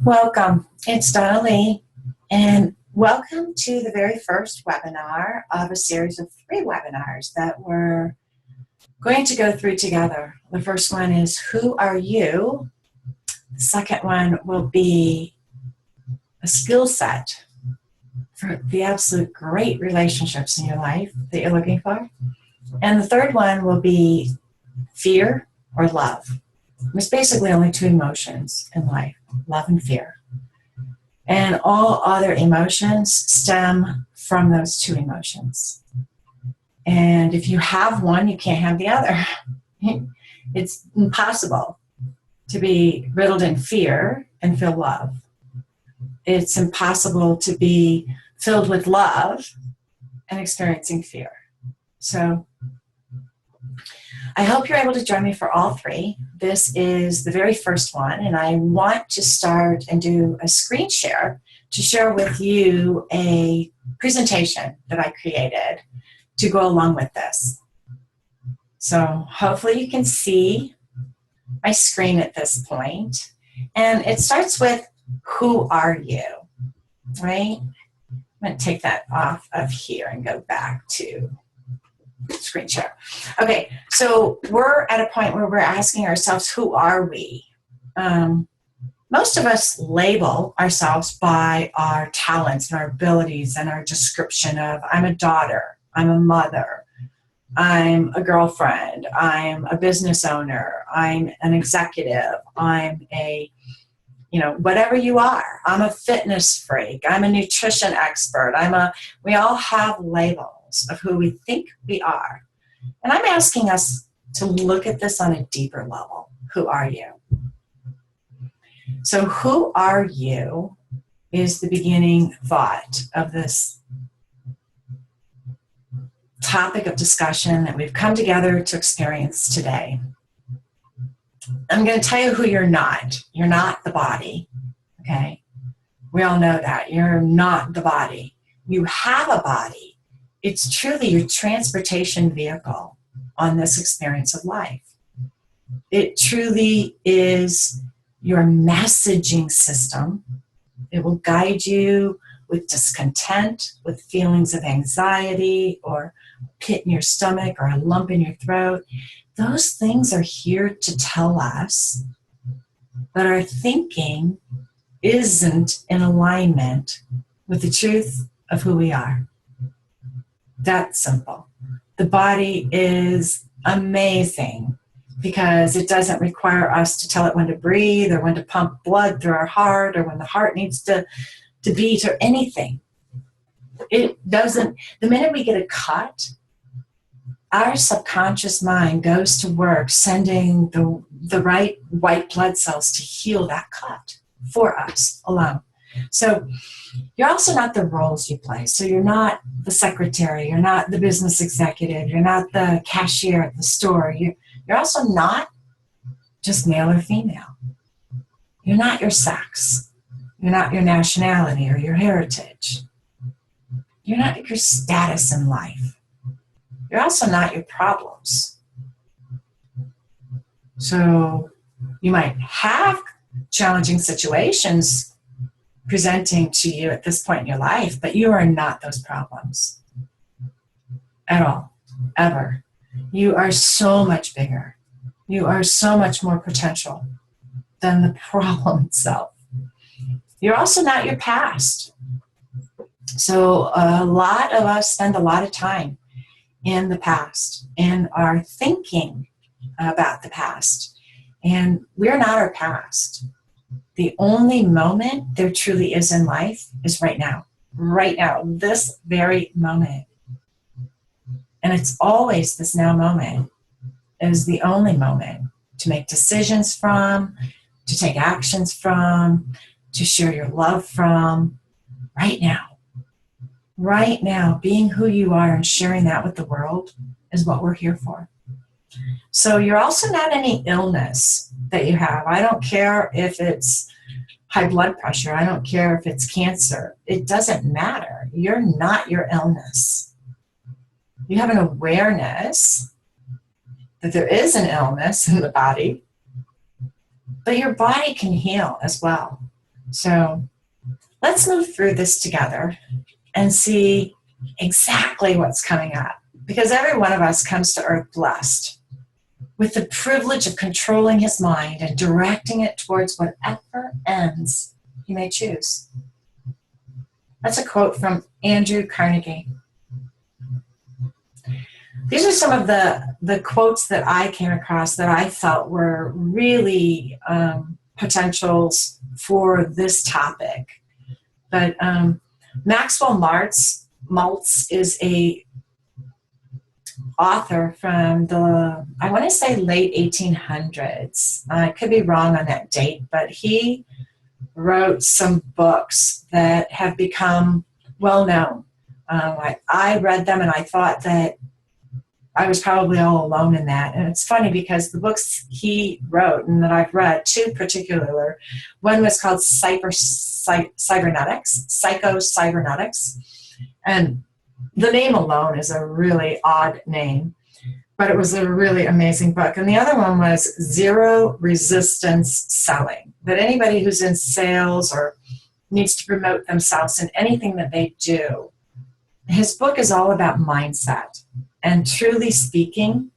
Welcome. It's Donalee, and welcome to the very first webinar of a series of 3 webinars that we're going to go through together. The first one is, Who Are You? The second one will be a skill set for the absolute great relationships in your life that you're looking for. And the third one will be fear or love. There's basically only 2 emotions in life, love and fear. And all other emotions stem from those 2 emotions. And if you have one, you can't have the other. It's impossible to be riddled in fear and feel love. It's impossible to be filled with love and experiencing fear. So I hope you're able to join me for all 3. This is the very first one, and I want to start and do a screen share to share with you a presentation that I created to go along with this. So hopefully you can see my screen at this point. And it starts with, who are you, right? I'm going to take that off of here and go back to screen share. Okay, so we're at a point where we're asking ourselves, who are we? Most of us label ourselves by our talents and our abilities and our description of, I'm a daughter, I'm a mother, I'm a girlfriend, I'm a business owner, I'm an executive, I'm a, whatever you are. I'm a fitness freak, I'm a nutrition expert, we all have labels of who we think we are. And I'm asking us to look at this on a deeper level. Who are you? So who are you is the beginning thought of this topic of discussion that we've come together to experience today. I'm going to tell you who you're not. You're not the body, okay? We all know that. You're not the body. You have a body. It's truly your transportation vehicle on this experience of life. It truly is your messaging system. It will guide you with discontent, with feelings of anxiety, or a pit in your stomach, or a lump in your throat. Those things are here to tell us that our thinking isn't in alignment with the truth of who we are. That's simple. The body is amazing because it doesn't require us to tell it when to breathe or when to pump blood through our heart or when the heart needs to beat or anything. It doesn't. The minute we get a cut, our subconscious mind goes to work sending the right white blood cells to heal that cut for us alone. So you're also not the roles you play. So you're not the secretary, you're not the business executive, you're not the cashier at the store. You're also not just male or female. You're not your sex. You're not your nationality or your heritage. You're not your status in life. You're also not your problems. So you might have challenging situations presenting to you at this point in your life, but you are not those problems at all, ever. You are so much bigger. You are so much more potential than the problem itself. You're also not your past. So a lot of us spend a lot of time in the past and are thinking about the past. And we're not our past. The only moment there truly is in life is right now, this very moment. And it's always this now moment is the only moment to make decisions from, to take actions from, to share your love from, right now. Right now, being who you are and sharing that with the world is what we're here for. So you're also not any illness that you have. I don't care if it's high blood pressure. I don't care if it's cancer. It doesn't matter. You're not your illness. You have an awareness that there is an illness in the body, but your body can heal as well. So let's move through this together and see exactly what's coming up. Because every one of us comes to Earth blessed with the privilege of controlling his mind and directing it towards whatever ends he may choose. That's a quote from Andrew Carnegie. These are some of the quotes that I came across that I felt were really potentials for this topic. But Maxwell Maltz is a author from the, I want to say, late 1800s. I could be wrong on that date, but he wrote some books that have become well known. I read them and I thought that I was probably all alone in that. And it's funny because the books he wrote and that I've read, two particular, one was called Psycho-Cybernetics. And the name alone is a really odd name, but it was a really amazing book. And the other one was Zero Resistance Selling, that anybody who's in sales or needs to promote themselves in anything that they do, his book is all about mindset. And truly speaking,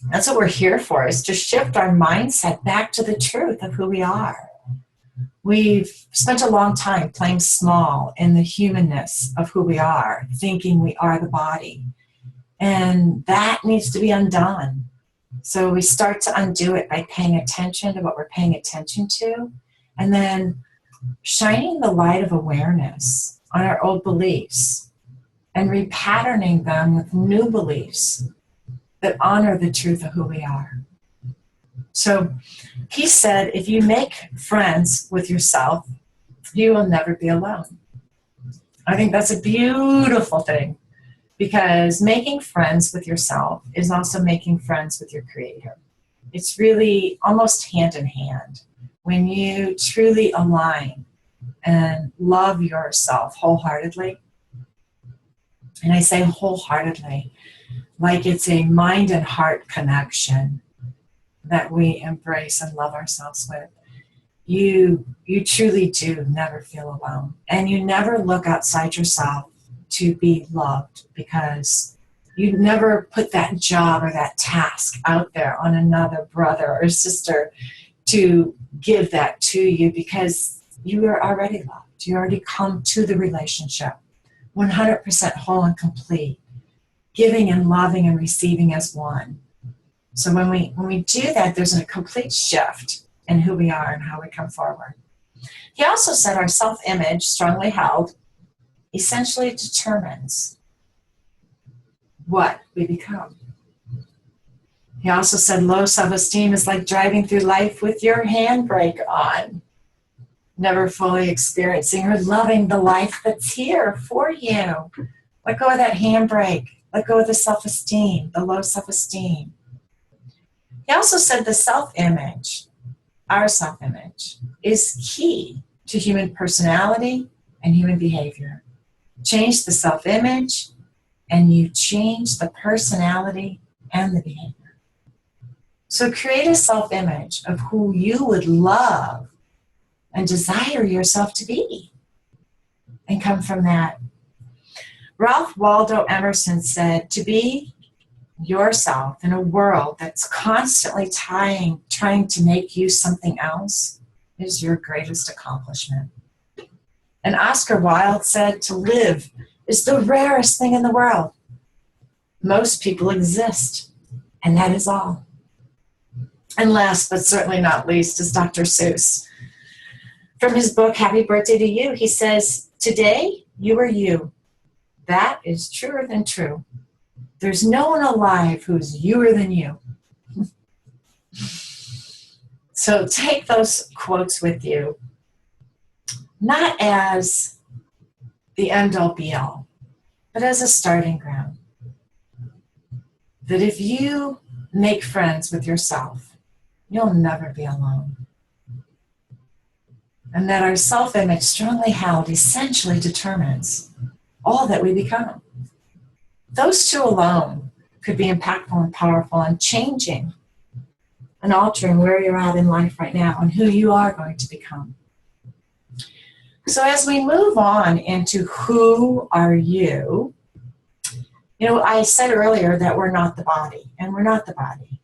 that's what we're here for, is to shift our mindset back to the truth of who we are. We've spent a long time playing small in the humanness of who we are, thinking we are the body. And that needs to be undone. So we start to undo it by paying attention to what we're paying attention to, and then shining the light of awareness on our old beliefs and repatterning them with new beliefs that honor the truth of who we are. So he said, if you make friends with yourself, you will never be alone. I think that's a beautiful thing, because making friends with yourself is also making friends with your Creator. It's really almost hand in hand. When you truly align and love yourself wholeheartedly, and I say wholeheartedly, like it's a mind and heart connection that we embrace and love ourselves with, you truly do never feel alone. And you never look outside yourself to be loved, because you never put that job or that task out there on another brother or sister to give that to you, because you are already loved. You already come to the relationship 100% whole and complete, giving and loving and receiving as one. So when we do that, there's a complete shift in who we are and how we come forward. He also said our self-image, strongly held, essentially determines what we become. He also said low self-esteem is like driving through life with your handbrake on, never fully experiencing or loving the life that's here for you. Let go of that handbrake. Let go of the self-esteem, the low self-esteem. He also said the self-image, our self-image, is key to human personality and human behavior. Change the self-image, and you change the personality and the behavior. So create a self-image of who you would love and desire yourself to be, and come from that. Ralph Waldo Emerson said, to be yourself in a world that's constantly trying to make you something else is your greatest accomplishment. And Oscar Wilde said, to live is the rarest thing in the world. Most people exist, and that is all. And last but certainly not least is Dr. Seuss. From his book, Happy Birthday to You, he says, today you are you. That is truer than true. There's no one alive who's youer than you. So take those quotes with you, not as the end-all be-all, but as a starting ground. That if you make friends with yourself, you'll never be alone. And that our self-image, strongly held, essentially determines all that we become. Those two alone could be impactful and powerful and changing and altering where you're at in life right now and who you are going to become. So as we move on into who are you, I said earlier that we're not the body, and we're not the body.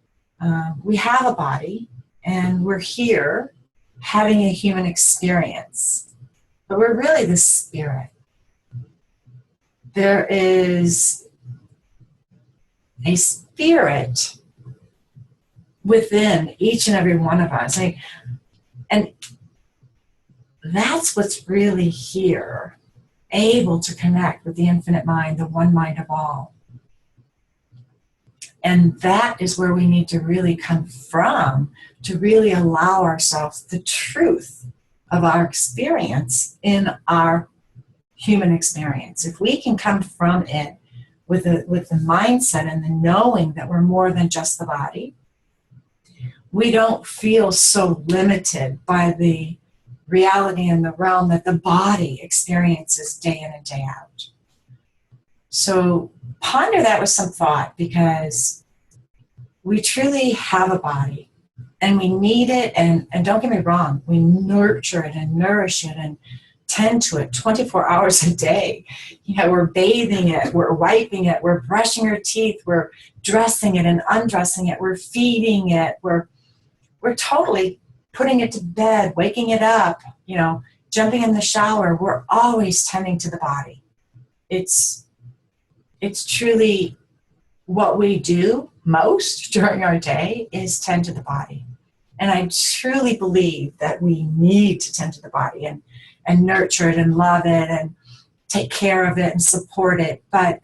We have a body, and we're here having a human experience, but we're really the spirit. There is a spirit within each and every one of us. And that's what's really here, able to connect with the infinite mind, the one mind of all. And that is where we need to really come from, to really allow ourselves the truth of our experience in our human experience. If we can come from it with the mindset and the knowing that we're more than just the body, we don't feel so limited by the reality in the realm that the body experiences day in and day out. So ponder that with some thought, because we truly have a body and we need it. And don't get me wrong, we nurture it and nourish it and tend to it 24 hours a day. We're bathing it, we're wiping it, we're brushing our teeth, we're dressing it and undressing it, we're feeding it, we're totally putting it to bed, waking it up, jumping in the shower. We're always tending to the body. It's truly what we do most during our day is tend to the body. And I truly believe that we need to tend to the body and nurture it and love it and take care of it and support it. But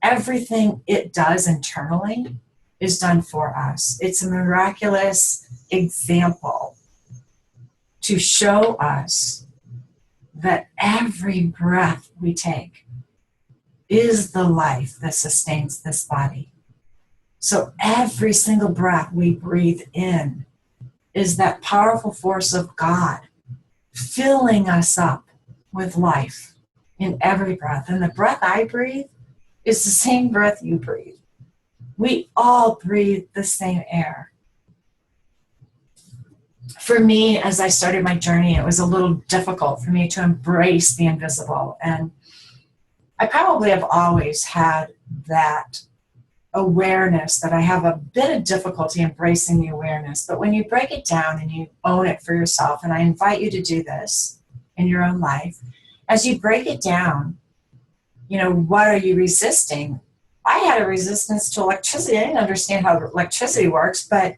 everything it does internally is done for us. It's a miraculous example to show us that every breath we take is the life that sustains this body. So every single breath we breathe in is that powerful force of God filling us up with life in every breath. And the breath I breathe is the same breath you breathe. We all breathe the same air. For me, as I started my journey, it was a little difficult for me to embrace the invisible. And I probably have always had that awareness that I have a bit of difficulty embracing the awareness. But when you break it down and you own it for yourself, and I invite you to do this in your own life, as you break it down, what are you resisting? I had a resistance to electricity. I didn't understand how electricity works, but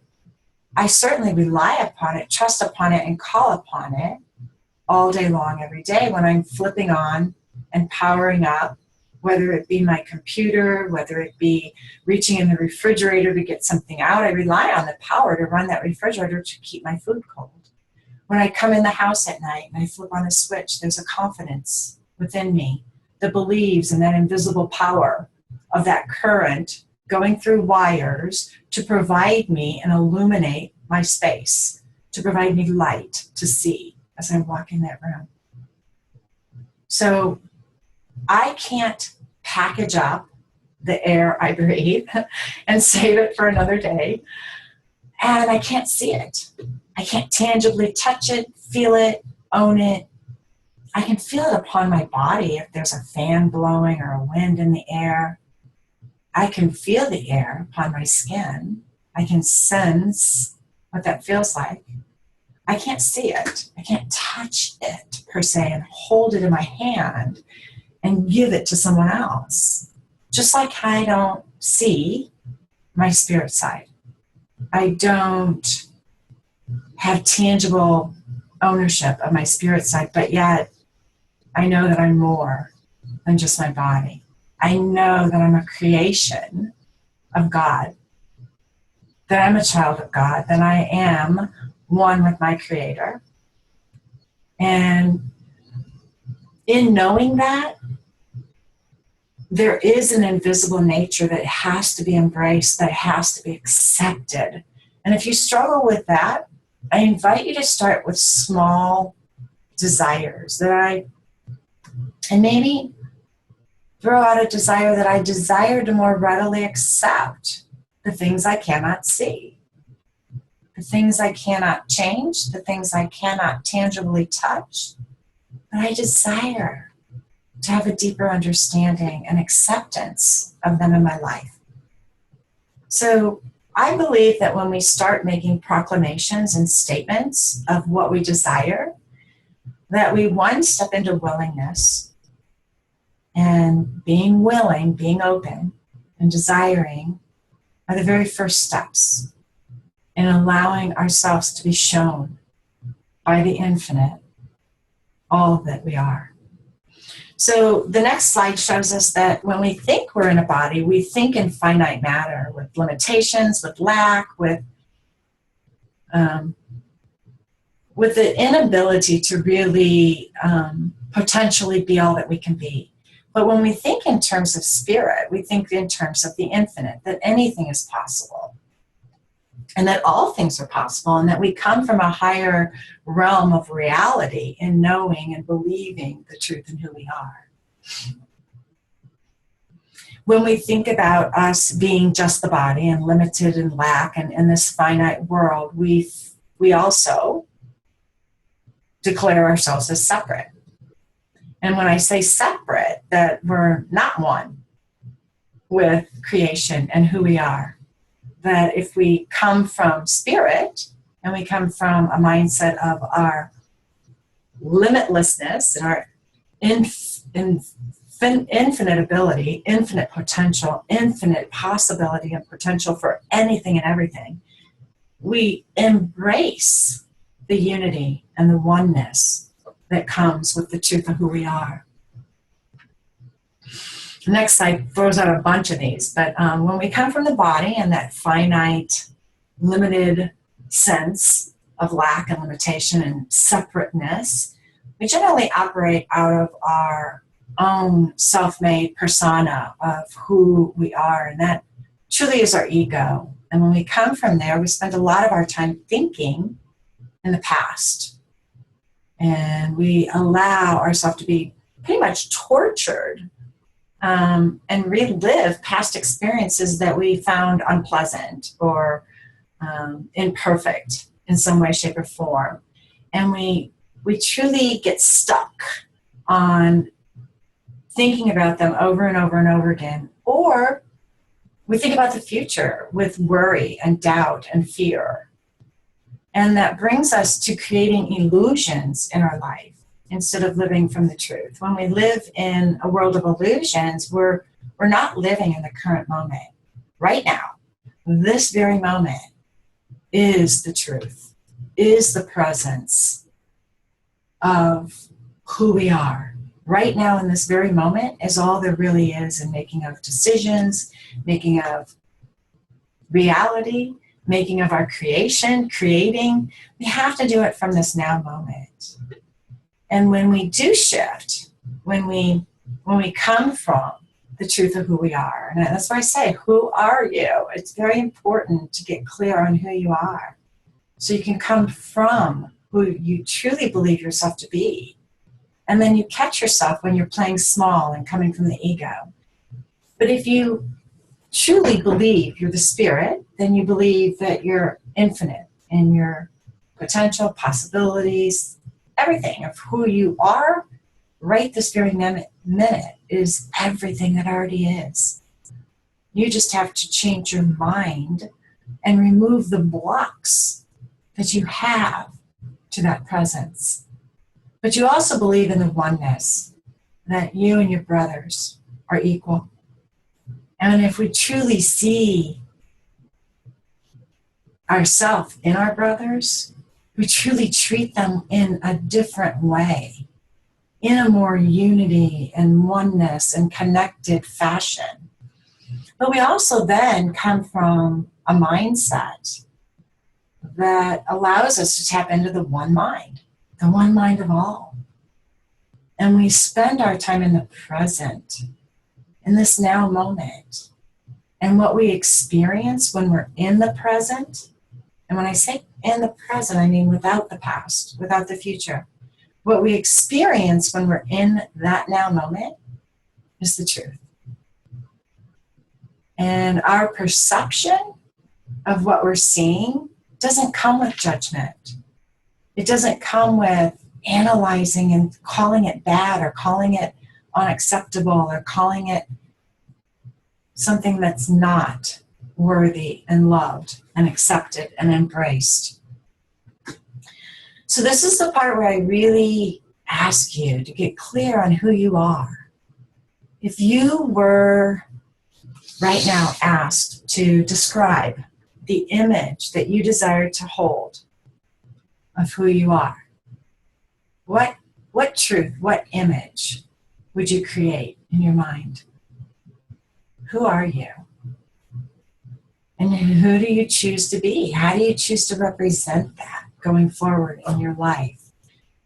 I certainly rely upon it, trust upon it, and call upon it all day long, every day when I'm flipping on and powering up, whether it be my computer, whether it be reaching in the refrigerator to get something out. I rely on the power to run that refrigerator to keep my food cold. When I come in the house at night and I flip on a switch, there's a confidence within me that believes in that invisible power of that current going through wires to provide me and illuminate my space, to provide me light to see as I walk in that room. So I can't package up the air I breathe and save it for another day. And I can't see it. I can't tangibly touch it, feel it, own it. I can feel it upon my body if there's a fan blowing or a wind in the air. I can feel the air upon my skin. I can sense what that feels like. I can't see it. I can't touch it per se and hold it in my hand and give it to someone else. Just like I don't see my spirit side. I don't have tangible ownership of my spirit side, but yet I know that I'm more than just my body. I know that I'm a creation of God, that I'm a child of God, that I am one with my Creator. And in knowing that, there is an invisible nature that has to be embraced, that has to be accepted. And if you struggle with that, I invite you to start with small desires and maybe throw out a desire that I desire to more readily accept the things I cannot see, the things I cannot change, the things I cannot tangibly touch, but I desire to have a deeper understanding and acceptance of them in my life. So I believe that when we start making proclamations and statements of what we desire, that we, one, step into willingness, and being willing, being open, and desiring are the very first steps in allowing ourselves to be shown by the infinite all that we are. So the next slide shows us that when we think we're in a body, we think in finite matter with limitations, with lack, with the inability to really potentially be all that we can be. But when we think in terms of spirit, we think in terms of the infinite, that anything is possible, and that all things are possible, and that we come from a higher realm of reality in knowing and believing the truth in who we are. When we think about us being just the body and limited and lack and in this finite world, we also declare ourselves as separate. And when I say separate, that we're not one with creation and who we are. That if we come from spirit and we come from a mindset of our limitlessness and our infinite ability, infinite potential, infinite possibility and potential for anything and everything, we embrace the unity and the oneness that comes with the truth of who we are. The next slide throws out a bunch of these, but when we come from the body and that finite, limited sense of lack and limitation and separateness, we generally operate out of our own self-made persona of who we are, and that truly is our ego. And when we come from there, we spend a lot of our time thinking in the past. And we allow ourselves to be pretty much tortured and relive past experiences that we found unpleasant or imperfect in some way, shape, or form. And we truly get stuck on thinking about them over and over and over again. Or we think about the future with worry and doubt and fear. And that brings us to creating illusions in our life instead of living from the truth. When we live in a world of illusions, we're not living in the current moment. Right now, this very moment is the truth, is the presence of who we are. Right now, in this very moment, is all there really is in making of decisions, making of reality, making of our creation, creating. We have to do it from this now moment. And when we do shift, when we come from the truth of who we are, and that's why I say, who are you? It's very important to get clear on who you are, so you can come from who you truly believe yourself to be. And then you catch yourself when you're playing small and coming from the ego. But if you truly believe you're the spirit, then you believe that you're infinite in your potential, possibilities, everything of who you are right this very minute is everything that already is. You just have to change your mind and remove the blocks that you have to that presence. But you also believe in the oneness, that you and your brothers are equal. And if we truly see ourselves in our brothers, we truly treat them in a different way, in a more unity and oneness and connected fashion. But we also then come from a mindset that allows us to tap into the one mind of all. And we spend our time in the present, in this now moment. And what we experience when we're in the present, and when I say in the present, I mean without the past, without the future. What we experience when we're in that now moment is the truth. And our perception of what we're seeing doesn't come with judgment. It doesn't come with analyzing and calling it bad or calling it unacceptable or calling it something that's not worthy and loved and accepted and embraced. So this is the part where I really ask you to get clear on who you are. If you were right now asked to describe the image that you desire to hold of who you are, what truth, what image would you create in your mind? Who are you? And who do you choose to be? How do you choose to represent that going forward in your life?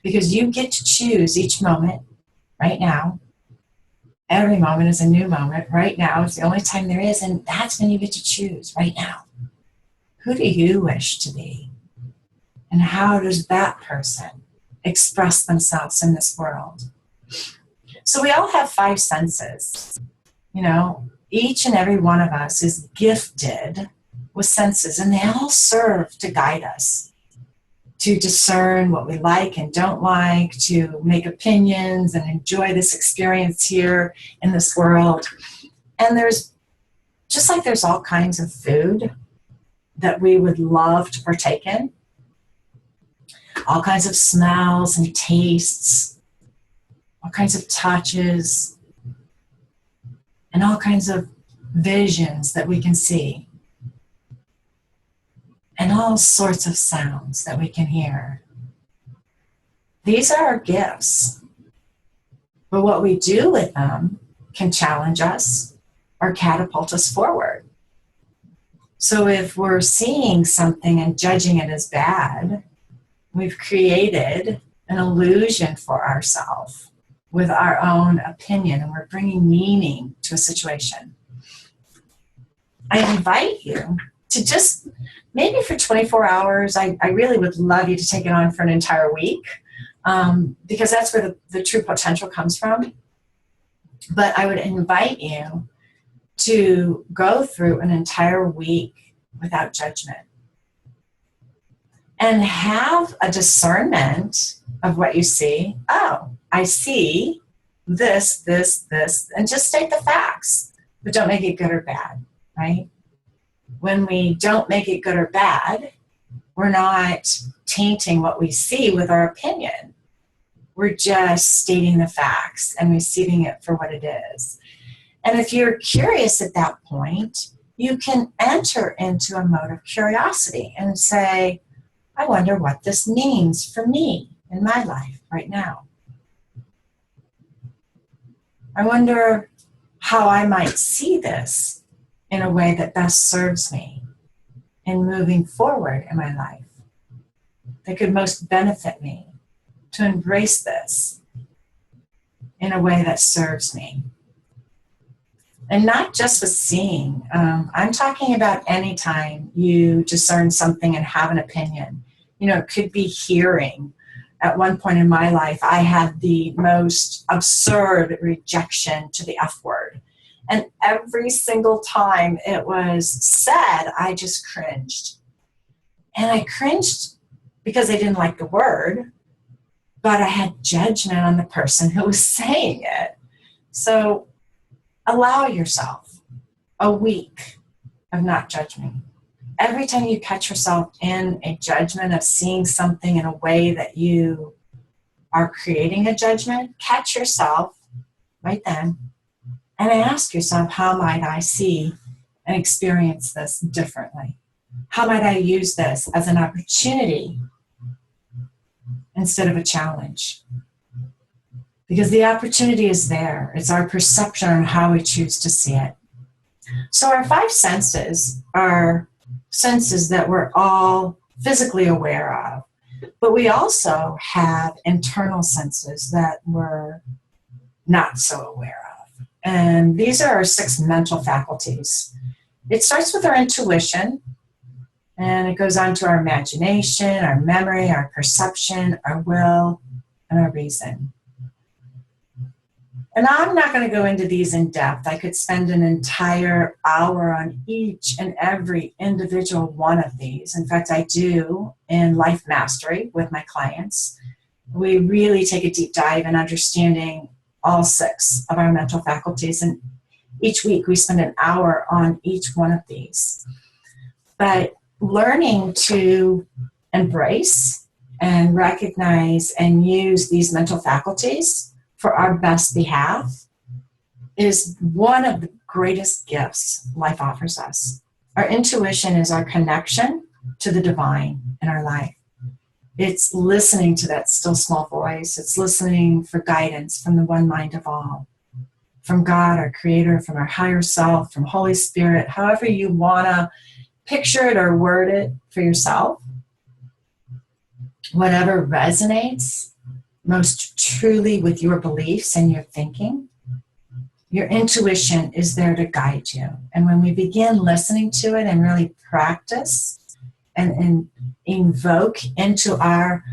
Because you get to choose each moment right now. Every moment is a new moment. Right now is the only time there is, and that's when you get to choose right now. Who do you wish to be? And how does that person express themselves in this world? So we all have 5 senses. You know, each and every one of us is gifted with senses, and they all serve to guide us, to discern what we like and don't like, to make opinions and enjoy this experience here in this world. And there's, just like there's all kinds of food that we would love to partake in, all kinds of smells and tastes, all kinds of touches, and all kinds of visions that we can see, and all sorts of sounds that we can hear. These are our gifts, but what we do with them can challenge us or catapult us forward. So if we're seeing something and judging it as bad, we've created an illusion for ourselves with our own opinion, and we're bringing meaning to a situation. I invite you to just, maybe for 24 hours, I really would love you to take it on for an entire week, because that's where the true potential comes from. But I would invite you to go through an entire week without judgment and have a discernment of what you see. Oh, I see this, and just state the facts, but don't make it good or bad, right? When we don't make it good or bad, we're not tainting what we see with our opinion. We're just stating the facts and receiving it for what it is. And if you're curious at that point, you can enter into a mode of curiosity and say, I wonder what this means for me in my life right now. I wonder how I might see this in a way that best serves me in moving forward in my life, that could most benefit me to embrace this in a way that serves me. And not just with seeing. I'm talking about any time you discern something and have an opinion. You know, it could be hearing. At one point in my life, I had the most absurd rejection to the F word. And every single time it was said, I just cringed. And I cringed because I didn't like the word, but I had judgment on the person who was saying it. So allow yourself a week of not judging. Every time you catch yourself in a judgment of seeing something in a way that you are creating a judgment, catch yourself right then and ask yourself, how might I see and experience this differently? How might I use this as an opportunity instead of a challenge? Because the opportunity is there. It's our perception on how we choose to see it. So our 5 senses are senses that we're all physically aware of, but we also have internal senses that we're not so aware of. And these are our 6 mental faculties. It starts with our intuition, and it goes on to our imagination, our memory, our perception, our will, and our reason. And I'm not going to go into these in depth. I could spend an entire hour on each and every individual one of these. In fact, I do in Life Mastery with my clients. we really take a deep dive in understanding all 6 of our mental faculties. And each week we spend an hour on each one of these. But learning to embrace and recognize and use these mental faculties for our best behalf is one of the greatest gifts life offers us. Our intuition is our connection to the divine in our life. It's listening to that still small voice. It's listening for guidance from the one mind of all, from God, our creator, from our higher self, from Holy Spirit, however you want to picture it or word it for yourself. Whatever resonates most truly with your beliefs and your thinking, your intuition is there to guide you. And when we begin listening to it and really practice and invoke into our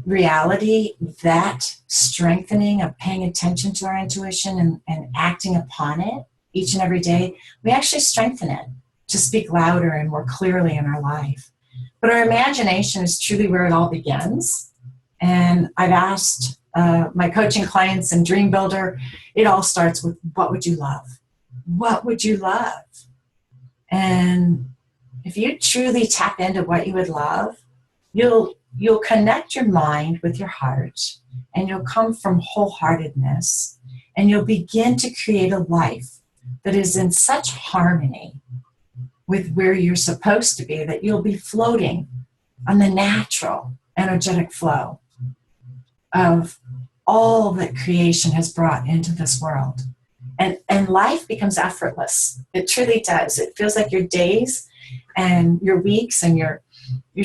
reality that strengthening of paying attention to our intuition and acting upon it each and every day, we actually strengthen it to speak louder and more clearly in our life. But our imagination is truly where it all begins. And I've asked my coaching clients and Dream Builder, it all starts with, what would you love? What would you love? And if you truly tap into what you would love, you'll connect your mind with your heart, and you'll come from wholeheartedness, and you'll begin to create a life that is in such harmony with where you're supposed to be that you'll be floating on the natural energetic flow of all that creation has brought into this world. And life becomes effortless. It truly does. It feels like your days and your weeks and your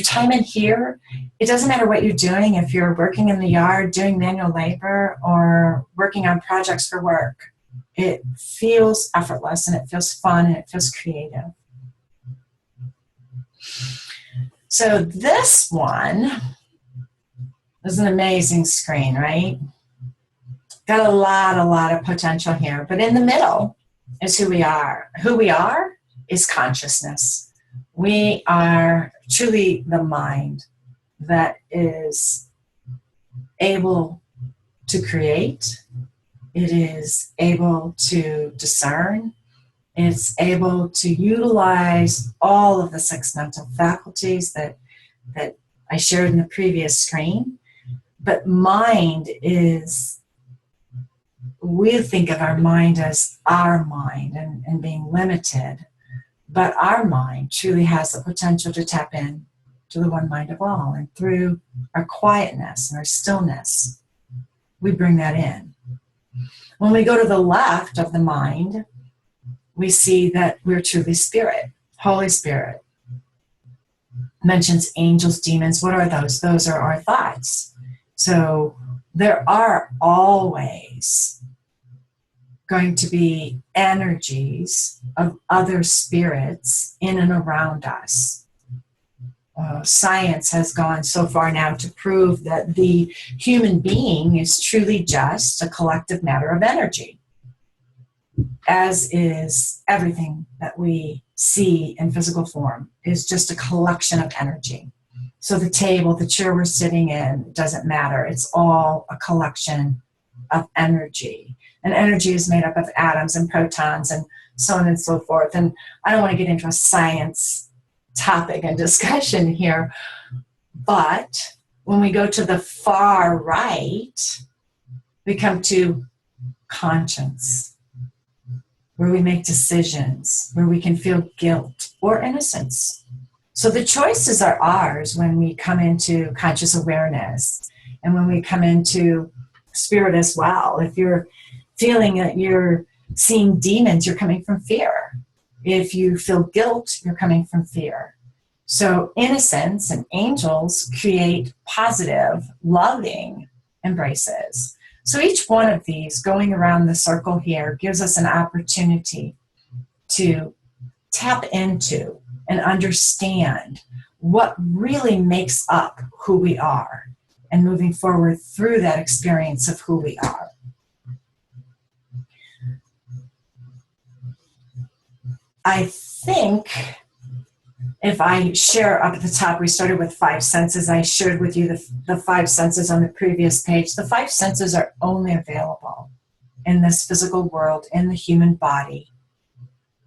time in here, it doesn't matter what you're doing, if you're working in the yard, doing manual labor, or working on projects for work. It feels effortless, and it feels fun, and it feels creative. So this one is an amazing screen, right? Got a lot of potential here. But in the middle is who we are. Who we are is consciousness. We are truly the mind that is able to create. It is able to discern. It's able to utilize all of the 6 mental faculties that I shared in the previous screen. But mind is, we think of our mind as our mind and being limited. But our mind truly has the potential to tap in to the one mind of all. And through our quietness and our stillness, we bring that in. When we go to the left of the mind, we see that we're truly spirit. Holy Spirit mentions angels, demons. What are those? Those are our thoughts. So there are always going to be energies of other spirits in and around us. Science has gone so far now to prove that the human being is truly just a collective matter of energy, as is everything that we see in physical form is just a collection of energy. So the table, the chair we're sitting in, doesn't matter. It's all a collection of energy. And energy is made up of atoms and protons and so on and so forth. And I don't want to get into a science topic and discussion here, but when we go to the far right, we come to conscience, where we make decisions, where we can feel guilt or innocence. So the choices are ours when we come into conscious awareness and when we come into spirit as well. If you're feeling that you're seeing demons, you're coming from fear. If you feel guilt, you're coming from fear. So innocence and angels create positive, loving embraces. So each one of these going around the circle here gives us an opportunity to tap into and understand what really makes up who we are and moving forward through that experience of who we are. I think if I share up at the top, we started with 5 senses. I shared with you the 5 senses on the previous page. The 5 senses are only available in this physical world, in the human body,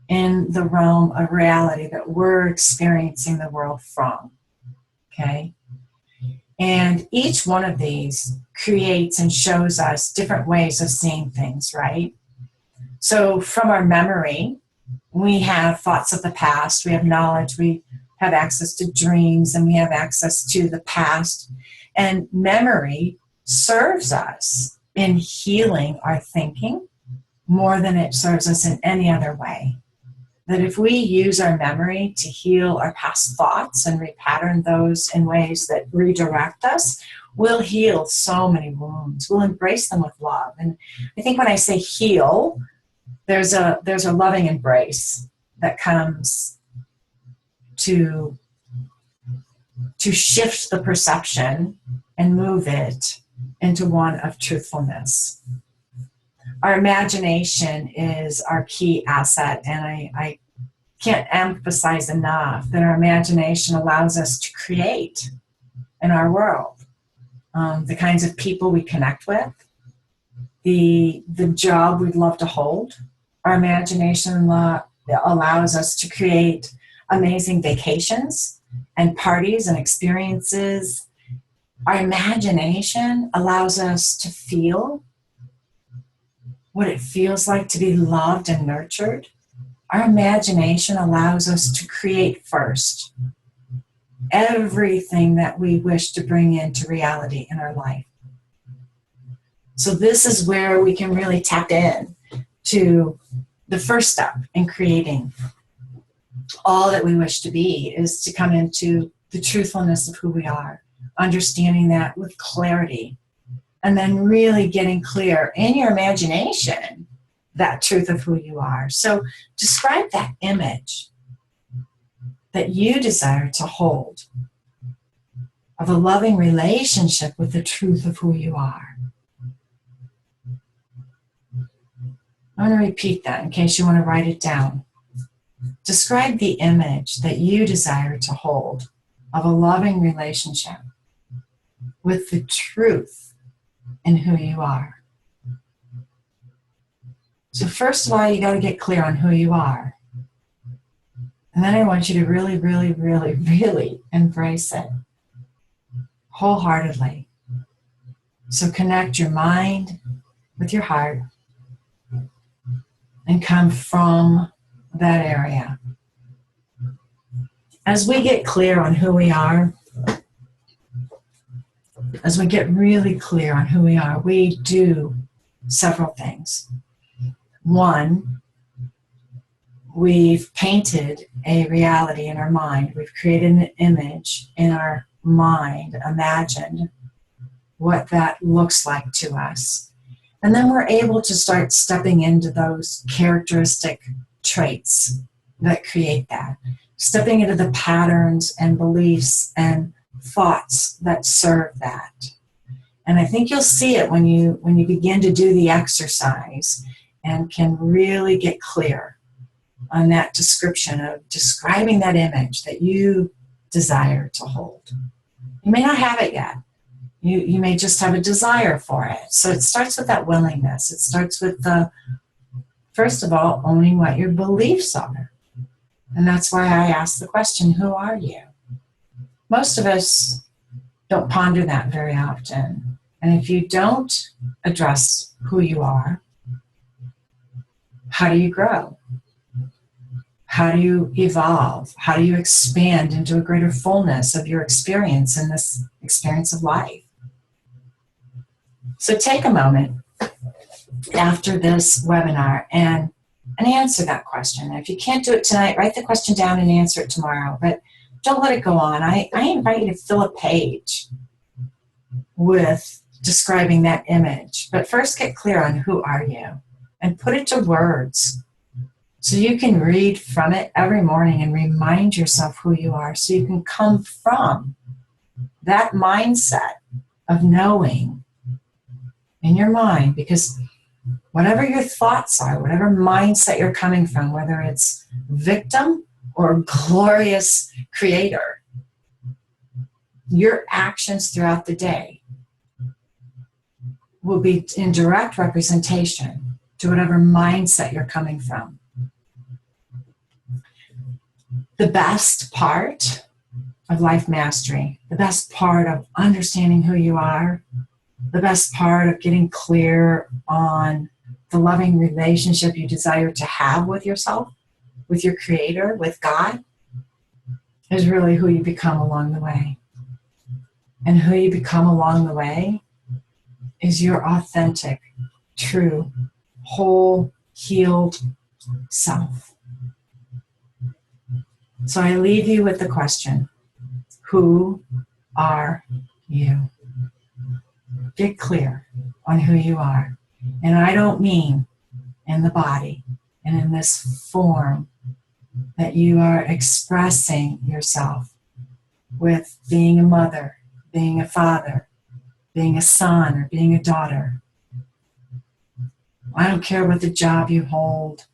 in the realm of reality that we're experiencing the world from, okay? And each one of these creates and shows us different ways of seeing things, right? So from our memory, we have thoughts of the past, we have knowledge, we have access to dreams, and we have access to the past. And memory serves us in healing our thinking more than it serves us in any other way. That if we use our memory to heal our past thoughts and repattern those in ways that redirect us, we'll heal so many wounds. We'll embrace them with love. And I think when I say heal, there's a loving embrace that comes to shift the perception and move it into one of truthfulness. Our imagination is our key asset, and I can't emphasize enough that our imagination allows us to create in our world the kinds of people we connect with, the job we'd love to hold. Our imagination allows us to create amazing vacations and parties and experiences. Our imagination allows us to feel what it feels like to be loved and nurtured. Our imagination allows us to create first everything that we wish to bring into reality in our life. So this is where we can really tap in to the first step in creating all that we wish to be, is to come into the truthfulness of who we are, understanding that with clarity, and then really getting clear in your imagination that truth of who you are. So describe that image that you desire to hold of a loving relationship with the truth of who you are. I'm going to repeat that in case you want to write it down. Describe the image that you desire to hold of a loving relationship with the truth in who you are. So first of all, you got to get clear on who you are. And then I want you to really, really, really, really embrace it wholeheartedly. So connect your mind with your heart and come from that area. As we get clear on who we are, as we get really clear on who we are, we do several things. One, we've painted a reality in our mind. We've created an image in our mind, imagined what that looks like to us. And then we're able to start stepping into those characteristic traits that create that. Stepping into the patterns and beliefs and thoughts that serve that. And I think you'll see it when you begin to do the exercise and can really get clear on that description of describing that image that you desire to hold. You may not have it yet. You may just have a desire for it. So it starts with that willingness. It starts with first of all, owning what your beliefs are. And that's why I ask the question, who are you? Most of us don't ponder that very often. And if you don't address who you are, how do you grow? How do you evolve? How do you expand into a greater fullness of your experience in this experience of life? So take a moment after this webinar and answer that question. If you can't do it tonight, write the question down and answer it tomorrow. But don't let it go on. I invite you to fill a page with describing that image. But first get clear on who are you and put it to words so you can read from it every morning and remind yourself who you are, so you can come from that mindset of knowing in your mind, because whatever your thoughts are, whatever mindset you're coming from, whether it's victim or glorious creator, your actions throughout the day will be in direct representation to whatever mindset you're coming from. The best part of life mastery, the best part of understanding who you are, the best part of getting clear on the loving relationship you desire to have with yourself, with your creator, with God, is really who you become along the way. And who you become along the way is your authentic, true, whole, healed self. So I leave you with the question, who are you? Get clear on who you are. And I don't mean in the body and in this form that you are expressing yourself with being a mother, being a father, being a son, or being a daughter. I don't care what the job you hold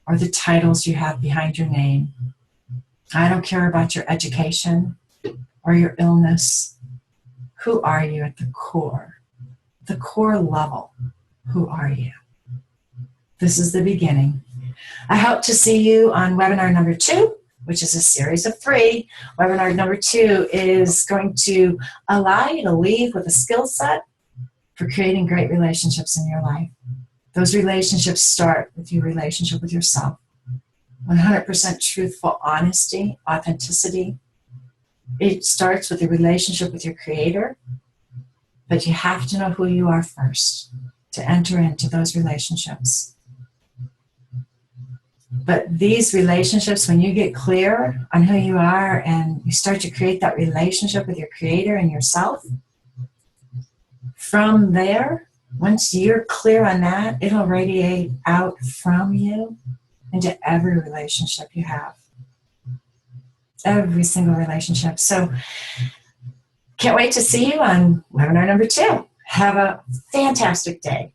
or the titles you have behind your name. I don't care about your education or your illness. Who are you at the core? The core level, who are you? This is the beginning. I hope to see you on webinar number 2, which is a series of 3. Webinar number 2 is going to allow you to leave with a skill set for creating great relationships in your life. Those relationships start with your relationship with yourself. 100% truthful honesty, authenticity. It starts with a relationship with your creator, but you have to know who you are first to enter into those relationships. But these relationships, when you get clear on who you are and you start to create that relationship with your creator and yourself, from there, once you're clear on that, it'll radiate out from you into every relationship you have. Every single relationship. So can't wait to see you on webinar number 2. Have a fantastic day.